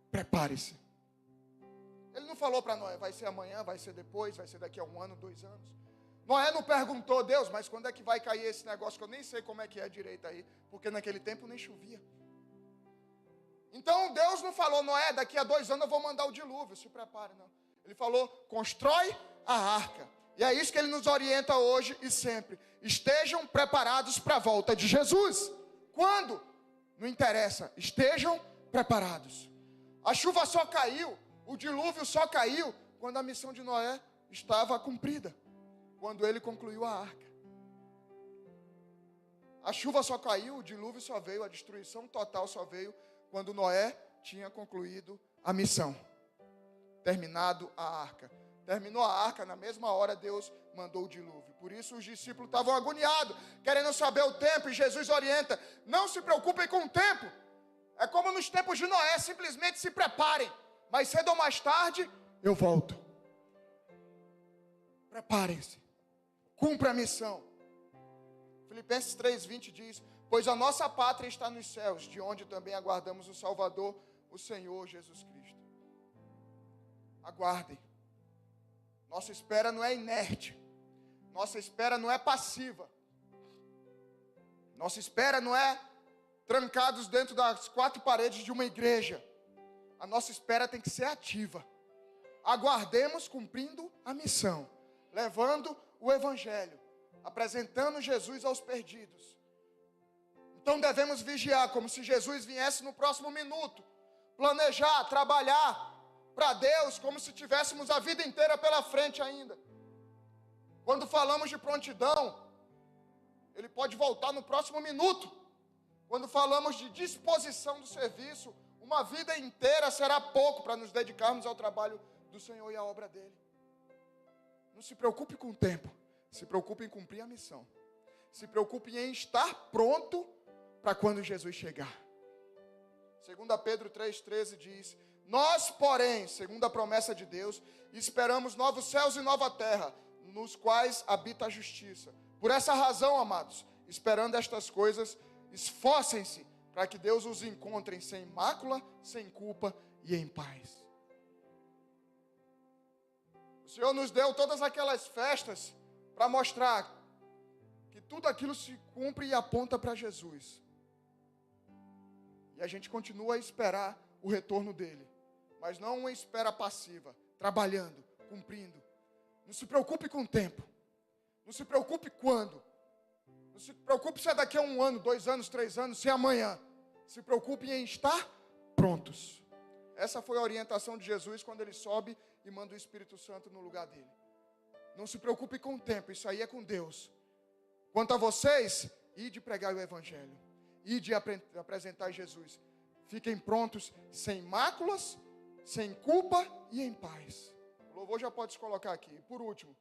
Speaker 1: prepare-se. Ele não falou para Noé: vai ser amanhã, vai ser depois, vai ser daqui a 1 ano, 2 anos. Noé não perguntou: Deus, mas quando é que vai cair esse negócio que eu nem sei como é que é direito aí, porque naquele tempo nem chovia. Então Deus não falou: Noé, daqui a 2 anos eu vou mandar o dilúvio, se prepare, não. Ele falou: constrói a arca. E é isso que ele nos orienta hoje e sempre. Estejam preparados para a volta de Jesus. Quando? Não interessa, estejam preparados. A chuva só caiu, o dilúvio só caiu quando a missão de Noé estava cumprida, quando ele concluiu a arca. A chuva só caiu, o dilúvio só veio, a destruição total só veio quando Noé tinha concluído a missão, terminado a arca. Terminou a arca, na mesma hora Deus mandou o dilúvio. Por isso os discípulos estavam agoniados, querendo saber o tempo, e Jesus orienta: não se preocupem com o tempo. É como nos tempos de Noé, simplesmente se preparem, mais cedo ou mais tarde eu volto. Preparem-se, cumpra a missão. Filipenses 3:20 diz: pois a nossa pátria está nos céus, de onde também aguardamos o Salvador, o Senhor Jesus Cristo. Aguardem. Nossa espera não é inerte. Nossa espera não é passiva. Nossa espera não é trancados dentro das 4 paredes de uma igreja. A nossa espera tem que ser ativa. Aguardemos cumprindo a missão, levando o evangelho, apresentando Jesus aos perdidos. Então devemos vigiar como se Jesus viesse no próximo minuto, planejar, trabalhar para Deus como se tivéssemos a vida inteira pela frente ainda. Quando falamos de prontidão, Ele pode voltar no próximo minuto. Quando falamos de disposição do serviço, uma vida inteira será pouco para nos dedicarmos ao trabalho do Senhor e à obra dEle. Não se preocupe com o tempo, se preocupe em cumprir a missão. Se preocupe em estar pronto para quando Jesus chegar. 2 Pedro 3,13 diz: nós, porém, segundo a promessa de Deus, esperamos novos céus e nova terra, nos quais habita a justiça. Por essa razão, amados, esperando estas coisas, Esforcem-se para que Deus os encontre sem mácula, sem culpa e em paz. O Senhor nos deu todas aquelas festas para mostrar que tudo aquilo se cumpre e aponta para Jesus. E a gente continua a esperar o retorno dele, mas não uma espera passiva, trabalhando, cumprindo. Não se preocupe com o tempo. Não se preocupe quando. Não se preocupe se é daqui a 1 ano, 2 anos, 3 anos, se é amanhã. Se preocupe em estar prontos. Essa foi a orientação de Jesus quando ele sobe e manda o Espírito Santo no lugar dele. Não se preocupe com o tempo, isso aí é com Deus. Quanto a vocês, ide pregar o Evangelho. Ide apresentar Jesus. Fiquem prontos, sem máculas, sem culpa e em paz. O louvor já pode se colocar aqui. E por último,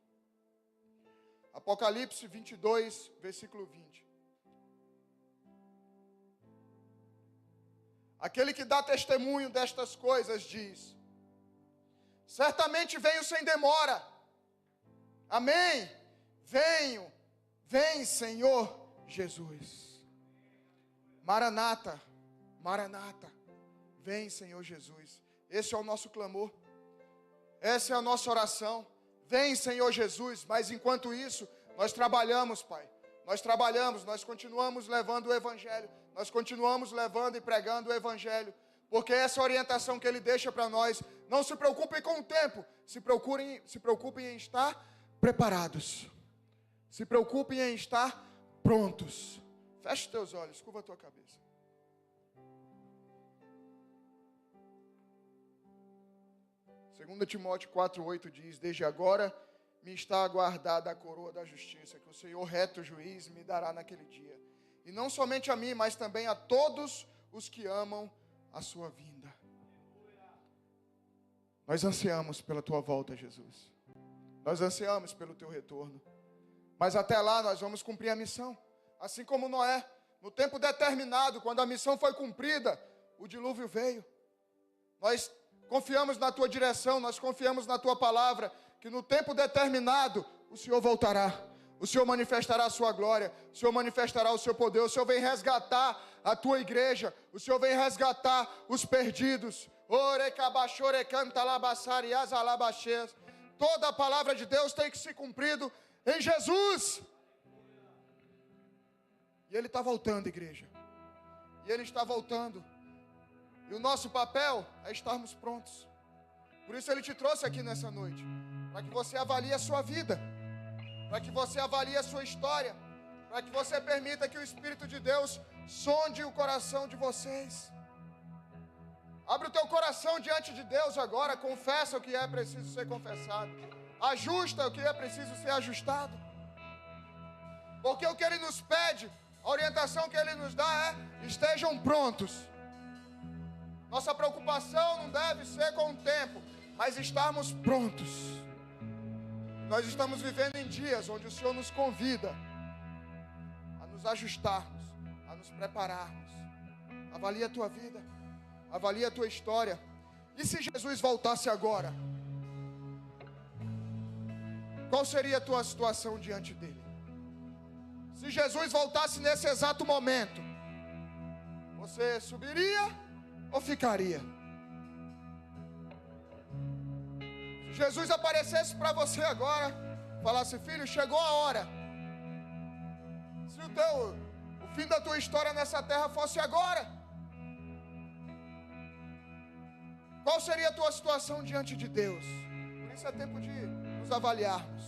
Speaker 1: Apocalipse 22, versículo 20. Aquele que dá testemunho destas coisas diz: certamente venho sem demora. Amém. Venho. Vem, Senhor Jesus. Maranata. Maranata. Vem, Senhor Jesus. Esse é o nosso clamor. Essa é a nossa oração. Vem, Senhor Jesus. Mas enquanto isso, nós trabalhamos, Pai. Nós trabalhamos, nós continuamos levando o Evangelho. Nós continuamos levando e pregando o Evangelho. Porque essa orientação que Ele deixa para nós. Não se preocupem com o tempo. Se preocupem em estar preparados. Se preocupem em estar prontos. Feche os teus olhos, curva a tua cabeça. Segundo Timóteo 4:8 diz: desde agora me está aguardada a coroa da justiça, que o Senhor reto juiz me dará naquele dia. E não somente a mim, mas também a todos os que amam a sua vinda. Nós ansiamos pela tua volta, Jesus. Nós ansiamos pelo teu retorno. Mas até lá nós vamos cumprir a missão. Assim como Noé, no tempo determinado, quando a missão foi cumprida, o dilúvio veio. Nós confiamos na tua direção, nós confiamos na tua palavra, que no tempo determinado o Senhor voltará. O Senhor manifestará a sua glória, o Senhor manifestará o seu poder, o Senhor vem resgatar a tua igreja, o Senhor vem resgatar os perdidos. Toda a palavra de Deus tem que ser cumprido em Jesus. E Ele está voltando, igreja. E Ele está voltando. E o nosso papel é estarmos prontos. Por isso Ele te trouxe aqui nessa noite, para que você avalie a sua vida, para que você avalie a sua história, para que você permita que o Espírito de Deus sonde o coração de vocês. Abre o teu coração diante de Deus agora, confessa o que é preciso ser confessado, ajusta o que é preciso ser ajustado. Porque o que Ele nos pede, a orientação que Ele nos dá é: estejam prontos. Nossa preocupação não deve ser com o tempo, mas estarmos prontos. Nós estamos vivendo em dias onde o Senhor nos convida a nos ajustarmos, a nos prepararmos. Avalie a tua vida, avalie a tua história. E se Jesus voltasse agora? Qual seria a tua situação diante dele? Se Jesus voltasse nesse exato momento, você subiria ou ficaria? Se Jesus aparecesse para você agora, falasse: filho, chegou a hora. Se o fim da tua história nessa terra fosse agora, qual seria a tua situação diante de Deus? Por isso é tempo de nos avaliarmos.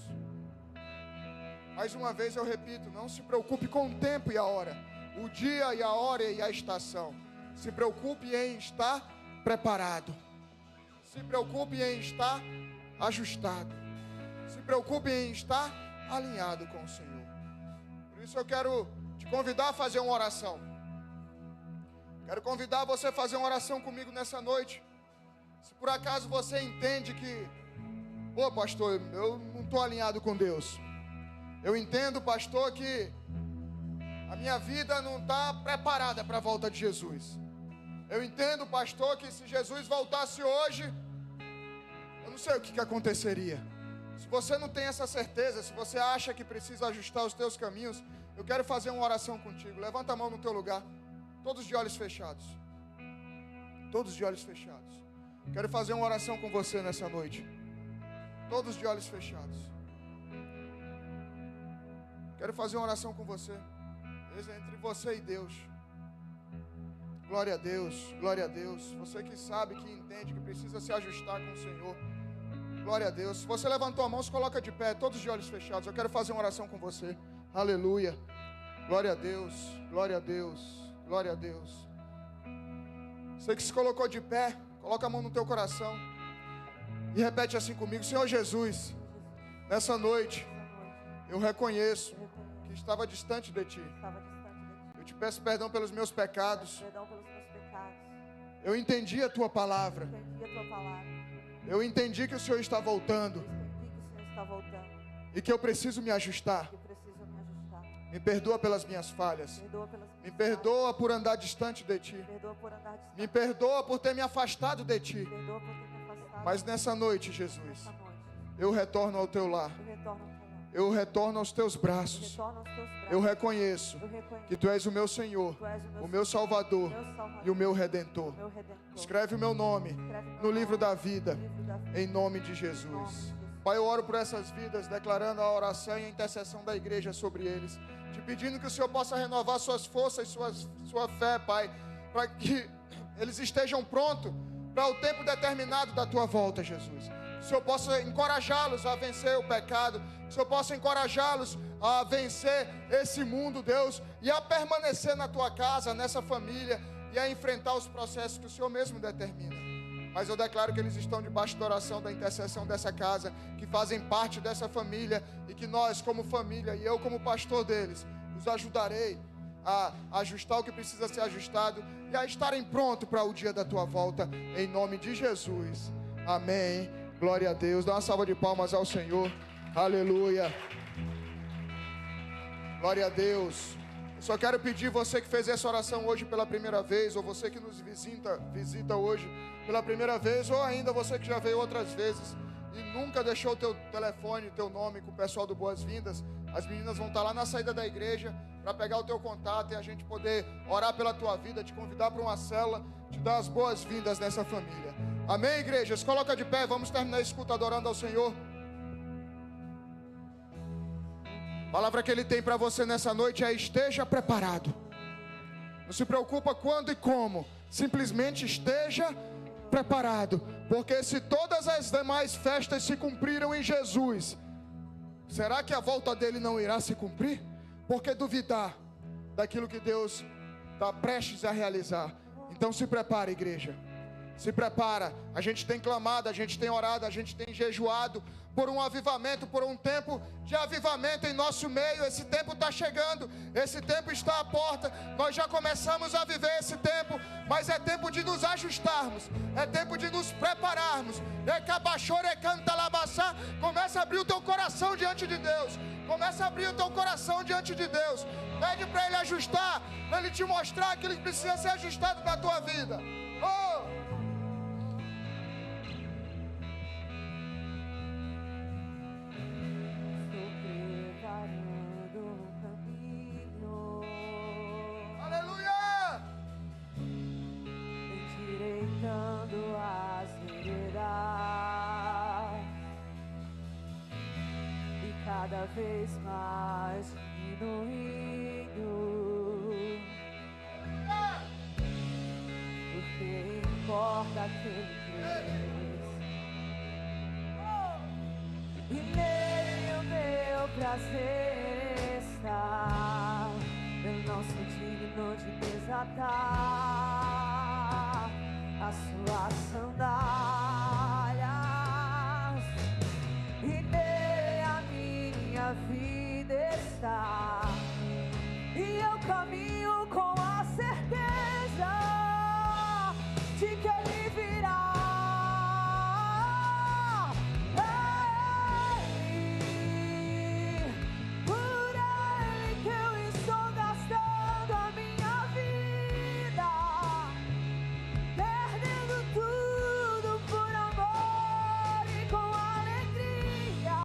Speaker 1: Mais uma vez eu repito, não se preocupe com o tempo e a hora, o dia e a hora e a estação. Se preocupe em estar preparado. Se preocupe em estar ajustado. Se preocupe em estar alinhado com o Senhor. Por isso eu quero te convidar a fazer uma oração. Quero convidar você a fazer uma oração comigo nessa noite. Se por acaso você entende que: pô, pastor, eu não estou alinhado com Deus. Eu entendo, pastor, que a minha vida não está preparada para a volta de Jesus. Eu entendo, pastor, que se Jesus voltasse hoje, eu não sei o que aconteceria. Se você não tem essa certeza, se você acha que precisa ajustar os teus caminhos, eu quero fazer uma oração contigo. Levanta a mão no teu lugar, todos de olhos fechados. Todos de olhos fechados. Quero fazer uma oração com você nessa noite. Todos de olhos fechados. Quero fazer uma oração com você. Entre você e Deus. Glória a Deus, glória a Deus. Você que sabe, que entende, que precisa se ajustar com o Senhor. Glória a Deus. Se você levantou a mão, se coloca de pé, todos de olhos fechados. Eu quero fazer uma oração com você. Aleluia. Glória a Deus, glória a Deus, glória a Deus. Você que se colocou de pé, coloca a mão no teu coração e repete assim comigo: Senhor Jesus, nessa noite eu reconheço que estava distante de Ti. Eu te peço perdão pelos meus pecados. Eu entendi a Tua palavra. Eu entendi que o Senhor está voltando. E que eu preciso me ajustar. Me perdoa pelas minhas falhas. Me perdoa por andar distante de Ti. Me perdoa por ter me afastado de Ti. Mas nessa noite, Jesus, eu retorno ao Teu lar. Eu retorno aos Teus braços. Eu reconheço que Tu és o meu Senhor, o meu Salvador e o meu Redentor. Escreve o meu nome no livro da vida, em nome de Jesus. Pai, eu oro por essas vidas, declarando a oração e a intercessão da igreja sobre eles, te pedindo que o Senhor possa renovar suas forças e sua fé, Pai, para que eles estejam prontos para o tempo determinado da Tua volta, Jesus. Que o Senhor possa encorajá-los a vencer o pecado, que o Senhor possa encorajá-los a vencer esse mundo, Deus, e a permanecer na Tua casa, nessa família, e a enfrentar os processos que o Senhor mesmo determina. Mas eu declaro que eles estão debaixo da oração, da intercessão dessa casa, que fazem parte dessa família, e que nós como família, e eu como pastor deles, os ajudarei a ajustar o que precisa ser ajustado, e a estarem prontos para o dia da Tua volta, em nome de Jesus. Amém. Glória a Deus. Dá uma salva de palmas ao Senhor. Aleluia. Glória a Deus. Eu só quero pedir, você que fez essa oração hoje pela primeira vez, ou você que nos visita hoje pela primeira vez, ou ainda você que já veio outras vezes e nunca deixou o teu telefone, teu nome com o pessoal do Boas-Vindas, as meninas vão estar lá na saída da igreja para pegar o teu contato e a gente poder orar pela tua vida, te convidar para uma célula, te dar as boas-vindas nessa família. Amém, igreja? Se coloca de pé, vamos terminar a escuta adorando ao Senhor. A palavra que Ele tem para você nessa noite é: esteja preparado. Não se preocupa quando e como, simplesmente esteja preparado, porque se todas as demais festas se cumpriram em Jesus, será que a volta dele não irá se cumprir? Por que duvidar daquilo que Deus está prestes a realizar? Então se prepara, igreja. Se prepara. A gente tem clamado, a gente tem orado, a gente tem jejuado por um avivamento, por um tempo de avivamento em nosso meio. Esse tempo está chegando, esse tempo está à porta. Nós já começamos a viver esse tempo, mas é tempo de nos ajustarmos, é tempo de nos prepararmos. Começa a abrir o teu coração diante de Deus. Começa a abrir o teu coração diante de Deus. Pede para Ele ajustar, para Ele te mostrar aquilo que precisa ser ajustado na tua vida. Oh!
Speaker 2: Cada vez mais diminuindo, porque importa aquele que e nele o meu prazer está. Eu não sou digno de desatar as suas sandálias, e nele a minha vida está, e eu caminho com a certeza de que Ele virá. Por Ele que eu estou gastando a minha vida, perdendo tudo por amor e com alegria.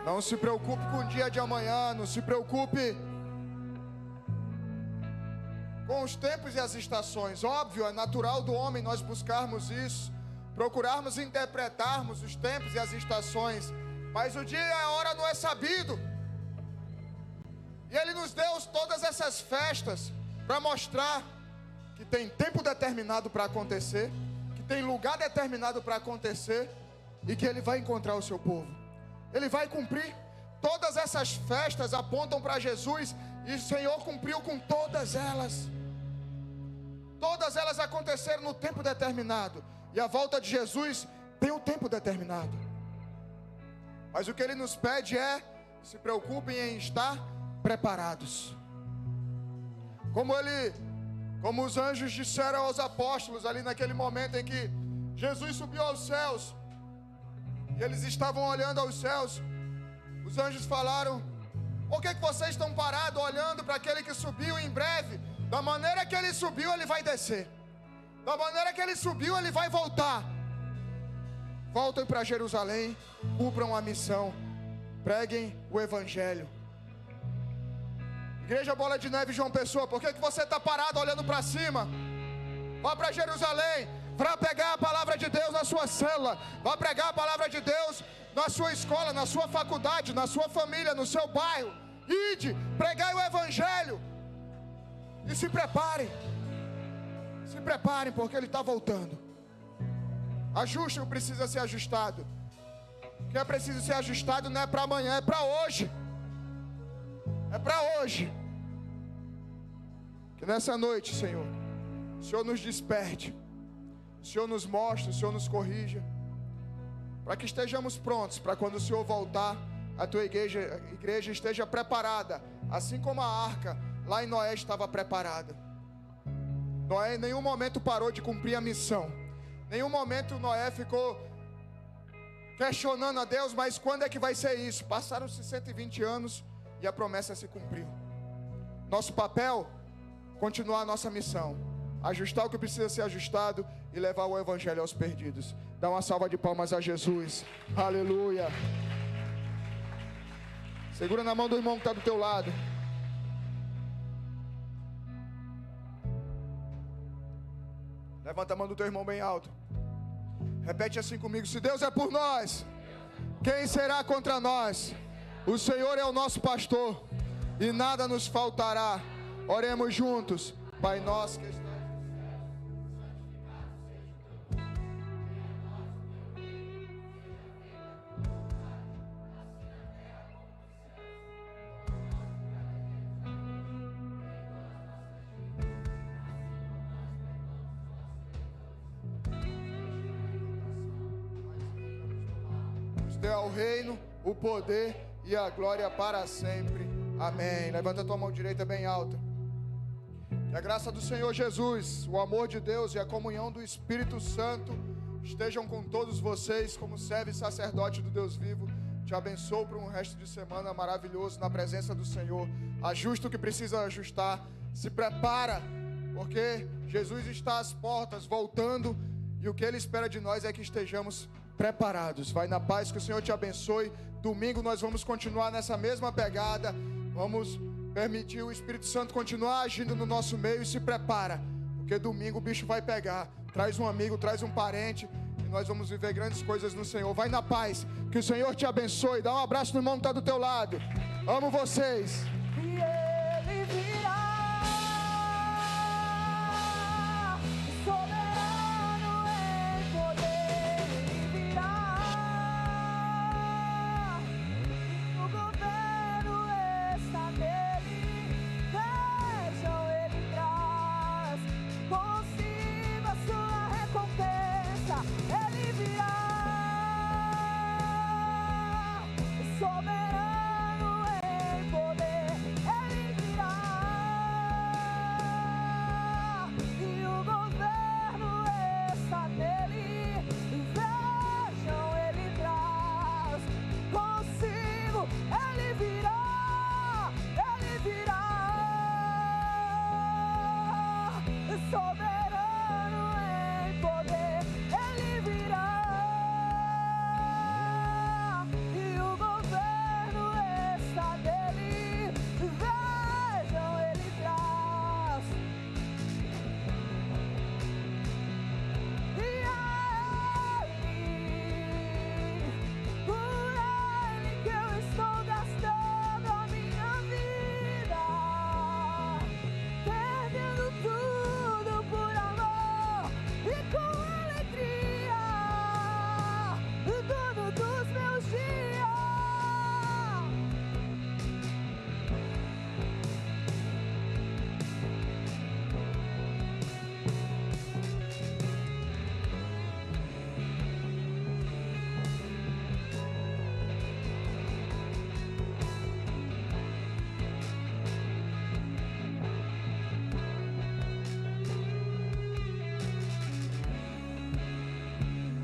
Speaker 1: Não se preocupe com o dia de amanhã, não se preocupe com os tempos e as estações. Óbvio, é natural do homem nós buscarmos isso, procurarmos interpretarmos os tempos e as estações, mas o dia e a hora não é sabido. E Ele nos deu todas essas festas para mostrar que tem tempo determinado para acontecer, que tem lugar determinado para acontecer, e que Ele vai encontrar o seu povo. Ele vai cumprir. Todas essas festas apontam para Jesus, e o Senhor cumpriu com todas elas. Todas elas aconteceram no tempo determinado, e a volta de Jesus tem um tempo determinado. Mas o que Ele nos pede é: se preocupem em estar preparados. Como os anjos disseram aos apóstolos ali naquele momento em que Jesus subiu aos céus, e eles estavam olhando aos céus, os anjos falaram: por que vocês estão parados olhando para aquele que subiu? Em breve, da maneira que ele subiu, ele vai descer. Da maneira que ele subiu, ele vai voltar. Voltem para Jerusalém, cumpram a missão, preguem o Evangelho. Igreja Bola de Neve João Pessoa, por que você está parado olhando para cima? Vá para Jerusalém, vá pregar a palavra de Deus na sua célula, vá pregar a palavra de Deus na sua escola, na sua faculdade, na sua família, no seu bairro. Ide, pregai o Evangelho. E se preparem, porque Ele está voltando. Ajuste o que precisa ser ajustado. O que é preciso ser ajustado não é para amanhã, é para hoje. É para hoje. Que nessa noite, Senhor, o Senhor nos desperte, o Senhor nos mostre, o Senhor nos corrija, para que estejamos prontos, para quando o Senhor voltar, a tua igreja esteja preparada, assim como a arca lá em Noé estava preparada. Noé em nenhum momento parou de cumprir a missão. Em nenhum momento Noé ficou questionando a Deus: mas quando é que vai ser isso? Passaram-se 120 anos e a promessa se cumpriu. Nosso papel, continuar a nossa missão, ajustar o que precisa ser ajustado e levar o Evangelho aos perdidos. Dá uma salva de palmas a Jesus. Aleluia. Segura na mão do irmão que está do teu lado. Levanta a mão do teu irmão bem alto. Repete assim comigo: se Deus é por nós, quem será contra nós? O Senhor é o nosso pastor e nada nos faltará. Oremos juntos. Pai nosso que estás ao reino, o poder e a glória para sempre. Amém. Levanta a tua mão direita bem alta. Que a graça do Senhor Jesus, o amor de Deus e a comunhão do Espírito Santo estejam com todos vocês, como servo e sacerdote do Deus vivo. Te abençoo para um resto de semana maravilhoso na presença do Senhor. Ajusta o que precisa ajustar. Se prepara, porque Jesus está às portas, voltando, e o que Ele espera de nós é que estejamos preparados. Vai na paz, que o Senhor te abençoe. Domingo nós vamos continuar nessa mesma pegada. Vamos permitir o Espírito Santo continuar agindo no nosso meio. E se prepara, porque domingo o bicho vai pegar. Traz um amigo, traz um parente, e nós vamos viver grandes coisas no Senhor. Vai na paz, que o Senhor te abençoe. Dá um abraço no irmão que está do teu lado. Amo vocês.